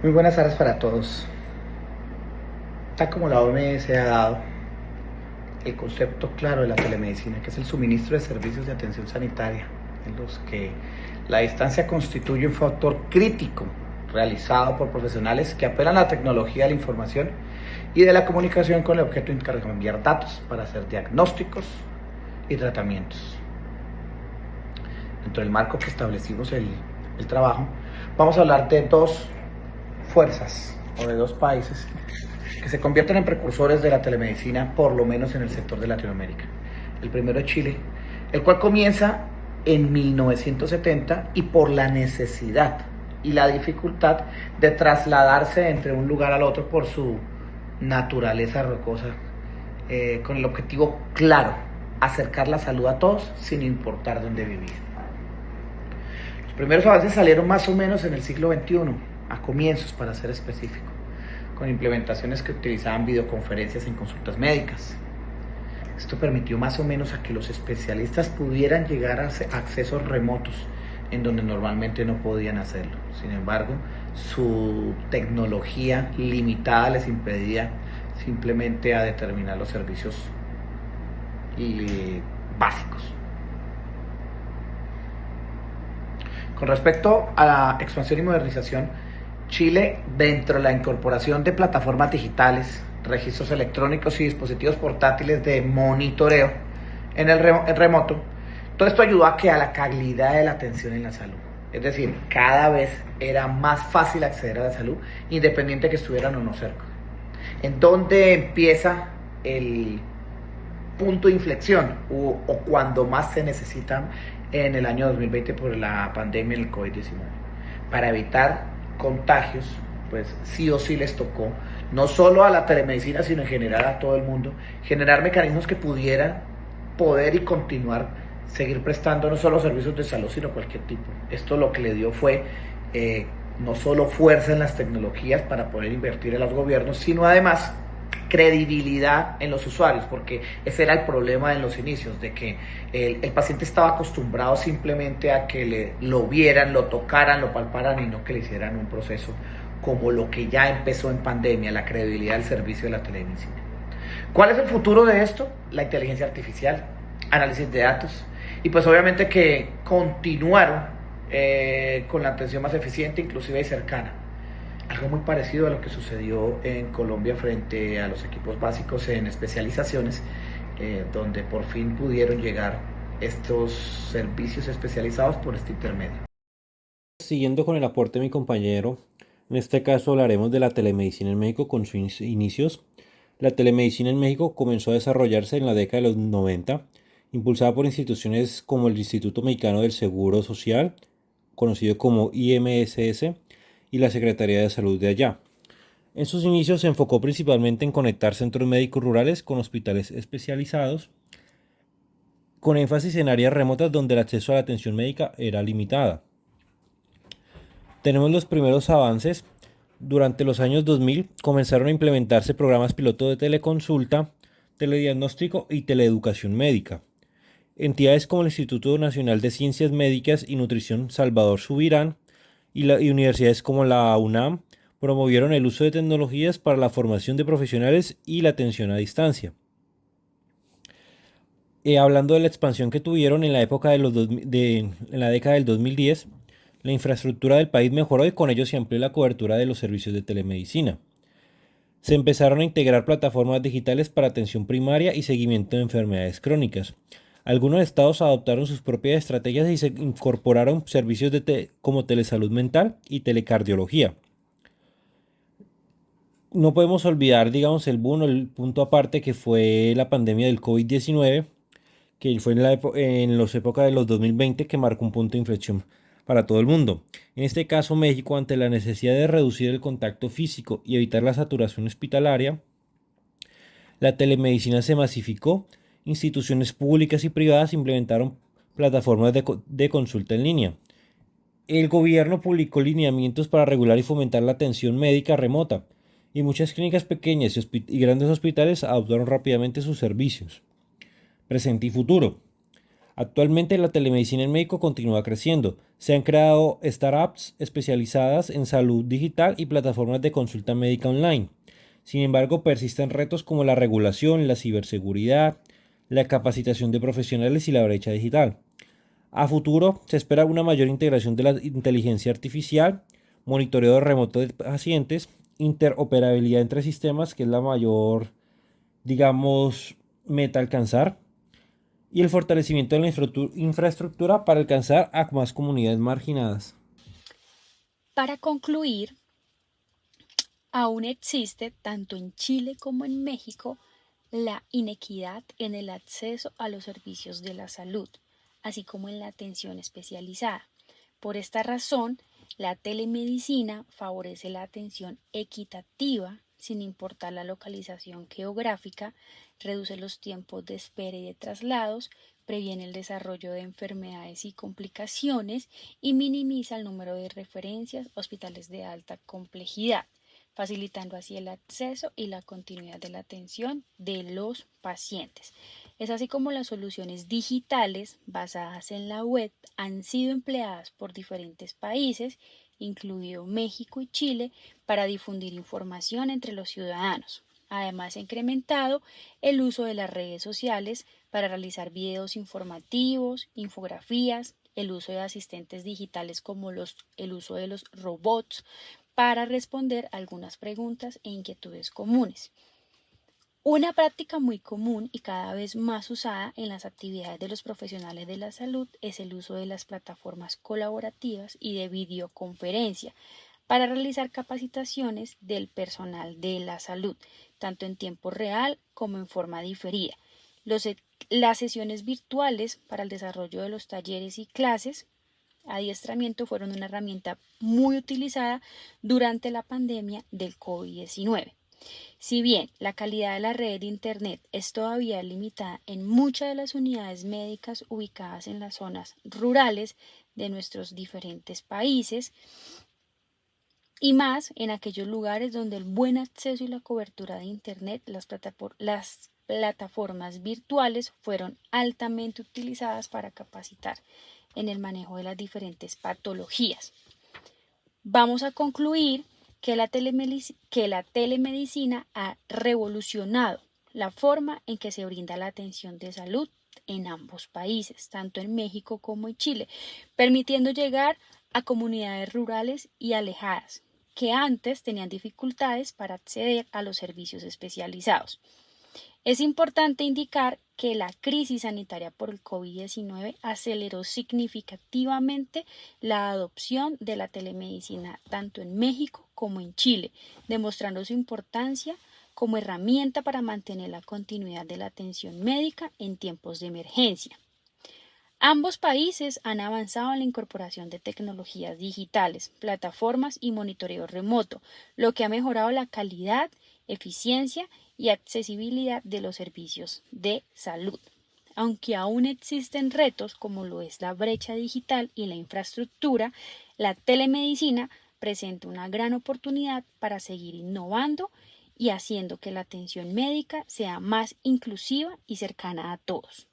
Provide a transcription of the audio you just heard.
Muy buenas tardes para todos. Tal como la OMS ha dado el concepto claro de la telemedicina, que es el suministro de servicios de atención sanitaria, en los que la distancia constituye un factor crítico realizado por profesionales que apelan a la tecnología de la información y de la comunicación con el objeto de intercambiar datos para hacer diagnósticos y tratamientos. Dentro del marco que establecimos el trabajo, vamos a hablar de dos fuerzas o de dos países que se convierten en precursores de la telemedicina, por lo menos en el sector de Latinoamérica. El primero es Chile, el cual comienza en 1970 y por la necesidad y la dificultad de trasladarse entre un lugar al otro por su naturaleza rocosa, con el objetivo claro, acercar la salud a todos sin importar dónde vivir. Los primeros avances salieron más o menos en el siglo XXI, a comienzos para ser específico, con implementaciones que utilizaban videoconferencias en consultas médicas. Esto permitió más o menos a que los especialistas pudieran llegar a accesos remotos en donde normalmente no podían hacerlo. Sin embargo, su tecnología limitada les impedía simplemente a determinar los servicios básicos. Con respecto a la expansión y modernización, Chile, dentro de la incorporación de plataformas digitales, registros electrónicos y dispositivos portátiles de monitoreo en el remoto, todo esto ayudó a que a la calidad de la atención en la salud. Es decir, cada vez era más fácil acceder a la salud, independiente de que estuvieran o no cerca. ¿En dónde empieza el punto de inflexión o cuando más se necesitan en el año 2020 por la pandemia del COVID-19? Para evitar contagios, pues sí o sí les tocó, no solo a la telemedicina, sino en general a todo el mundo, generar mecanismos que pudieran poder y continuar, seguir prestando no solo servicios de salud, sino cualquier tipo. Esto lo que le dio fue no solo fuerza en las tecnologías para poder invertir en los gobiernos, sino además credibilidad en los usuarios, porque ese era el problema en los inicios, de que el paciente estaba acostumbrado simplemente a que lo vieran, lo tocaran, lo palparan y no que le hicieran un proceso como lo que ya empezó en pandemia, la credibilidad del servicio de la telemedicina. ¿Cuál es el futuro de esto? La inteligencia artificial, análisis de datos y pues obviamente que continuaron con la atención más eficiente, inclusive y cercana. Algo muy parecido a lo que sucedió en Colombia frente a los equipos básicos en especializaciones, donde por fin pudieron llegar estos servicios especializados por este intermedio. Siguiendo con el aporte de mi compañero, en este caso hablaremos de la telemedicina en México con sus inicios. La telemedicina en México comenzó a desarrollarse en la década de los 90, impulsada por instituciones como el Instituto Mexicano del Seguro Social, conocido como IMSS, y la Secretaría de Salud de allá. En sus inicios se enfocó principalmente en conectar centros médicos rurales con hospitales especializados, con énfasis en áreas remotas donde el acceso a la atención médica era limitada. Tenemos los primeros avances. Durante los años 2000 comenzaron a implementarse programas piloto de teleconsulta, telediagnóstico y teleeducación médica. Entidades como el Instituto Nacional de Ciencias Médicas y Nutrición Salvador Subirán y universidades como la UNAM promovieron el uso de tecnologías para la formación de profesionales y la atención a distancia. Hablando de la expansión que tuvieron en la época en la década del 2010, la infraestructura del país mejoró y con ello se amplió la cobertura de los servicios de telemedicina. Se empezaron a integrar plataformas digitales para atención primaria y seguimiento de enfermedades crónicas. Algunos estados adoptaron sus propias estrategias y se incorporaron servicios como telesalud mental y telecardiología. No podemos olvidar, digamos, el punto aparte que fue la pandemia del COVID-19, que fue en las épocas de los 2020 que marcó un punto de inflexión para todo el mundo. En este caso, México, ante la necesidad de reducir el contacto físico y evitar la saturación hospitalaria, la telemedicina se masificó, instituciones públicas y privadas implementaron plataformas de consulta en línea. El gobierno publicó lineamientos para regular y fomentar la atención médica remota, y muchas clínicas pequeñas y grandes hospitales adoptaron rápidamente sus servicios. Presente y futuro. Actualmente la telemedicina en México continúa creciendo. Se han creado startups especializadas en salud digital y plataformas de consulta médica online. Sin embargo, persisten retos como la regulación, la ciberseguridad, la capacitación de profesionales y la brecha digital. A futuro se espera una mayor integración de la inteligencia artificial, monitoreo remoto de pacientes, interoperabilidad entre sistemas, que es la mayor, digamos, meta a alcanzar, y el fortalecimiento de la infraestructura para alcanzar a más comunidades marginadas. Para concluir, aún existe, tanto en Chile como en México, la inequidad en el acceso a los servicios de la salud, así como en la atención especializada. Por esta razón, la telemedicina favorece la atención equitativa sin importar la localización geográfica, reduce los tiempos de espera y de traslados, previene el desarrollo de enfermedades y complicaciones y minimiza el número de referencias a hospitales de alta complejidad, facilitando así el acceso y la continuidad de la atención de los pacientes. Es así como las soluciones digitales basadas en la web han sido empleadas por diferentes países, incluido México y Chile, para difundir información entre los ciudadanos. Además, se ha incrementado el uso de las redes sociales para realizar videos informativos, infografías, el uso de asistentes digitales como el uso de los robots para responder algunas preguntas e inquietudes comunes. Una práctica muy común y cada vez más usada en las actividades de los profesionales de la salud es el uso de las plataformas colaborativas y de videoconferencia para realizar capacitaciones del personal de la salud, tanto en tiempo real como en forma diferida. Los, las sesiones virtuales para el desarrollo de los talleres y clases adiestramiento fueron una herramienta muy utilizada durante la pandemia del COVID-19. Si bien la calidad de la red de Internet es todavía limitada en muchas de las unidades médicas ubicadas en las zonas rurales de nuestros diferentes países, y más en aquellos lugares donde el buen acceso y la cobertura de Internet, las plataformas virtuales fueron altamente utilizadas para capacitar en el manejo de las diferentes patologías. Vamos a concluir que la telemedicina ha revolucionado la forma en que se brinda la atención de salud en ambos países, tanto en México como en Chile, permitiendo llegar a comunidades rurales y alejadas que antes tenían dificultades para acceder a los servicios especializados. Es importante indicar que la crisis sanitaria por el COVID-19 aceleró significativamente la adopción de la telemedicina tanto en México como en Chile, demostrando su importancia como herramienta para mantener la continuidad de la atención médica en tiempos de emergencia. Ambos países han avanzado en la incorporación de tecnologías digitales, plataformas y monitoreo remoto, lo que ha mejorado la calidad, eficiencia y accesibilidad de los servicios de salud. Aunque aún existen retos como lo es la brecha digital y la infraestructura, la telemedicina presenta una gran oportunidad para seguir innovando y haciendo que la atención médica sea más inclusiva y cercana a todos.